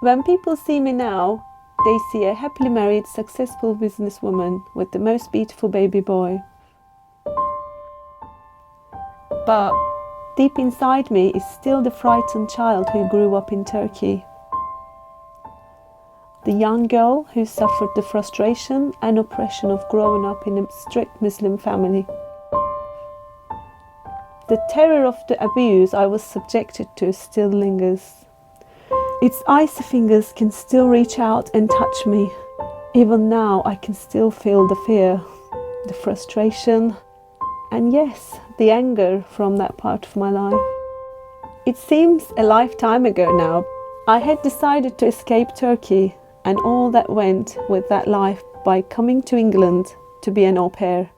When people see me now, they see a happily married, successful businesswoman with the most beautiful baby boy. But deep inside me is still the frightened child who grew up in Turkey. The young girl who suffered the frustration and oppression of growing up in a strict Muslim family. The terror of the abuse I was subjected to still lingers. Its icy fingers can still reach out and touch me. Even now I can still feel the fear, the frustration, and yes, the anger from that part of my life. It seems a lifetime ago now. I had decided to escape Turkey and all that went with that life by coming to England to be an au pair.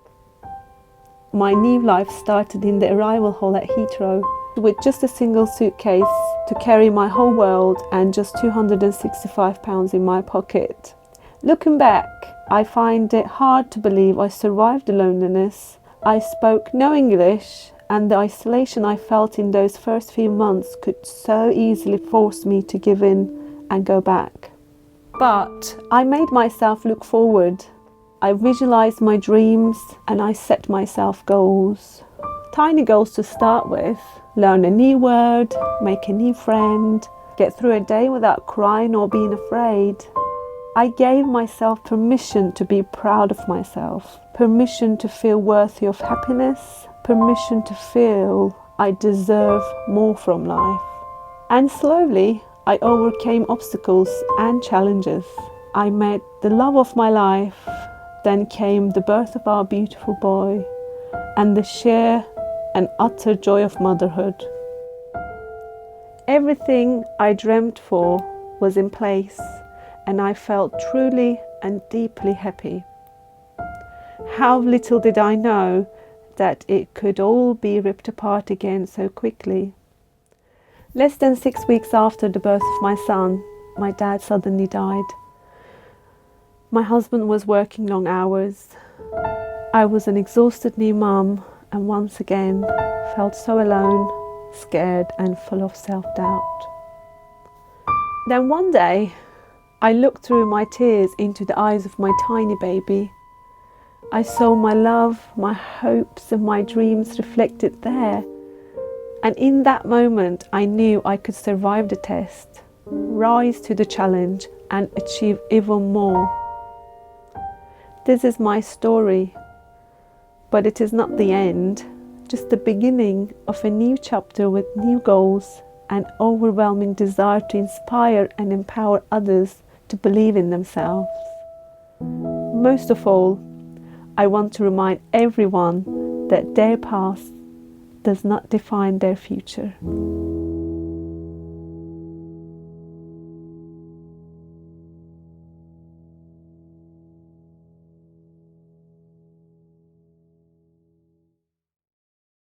My new life started in the arrival hall at Heathrow with just a single suitcase to carry my whole world and just £265 in my pocket. Looking back, I find it hard to believe I survived the loneliness. I spoke no English, and the isolation I felt in those first few months could so easily force me to give in and go back. But I made myself look forward. I visualized my dreams and I set myself goals. Tiny goals to start with. Learn a new word, make a new friend, get through a day without crying or being afraid. I gave myself permission to be proud of myself, permission to feel worthy of happiness, permission to feel I deserve more from life. And slowly, I overcame obstacles and challenges. I met the love of my life. Then came the birth of our beautiful boy and the sheer and utter joy of motherhood. Everything I dreamt for was in place, and I felt truly and deeply happy. How little did I know that it could all be ripped apart again so quickly. Less than 6 weeks after the birth of my son, my dad suddenly died. My husband was working long hours. I was an exhausted new mum and once again felt so alone, scared and full of self-doubt. Then one day, I looked through my tears into the eyes of my tiny baby. I saw my love, my hopes and my dreams reflected there. And in that moment, I knew I could survive the test, rise to the challenge and achieve even more. This is my story, but it is not the end, just the beginning of a new chapter with new goals and overwhelming desire to inspire and empower others to believe in themselves. Most of all, I want to remind everyone that their past does not define their future.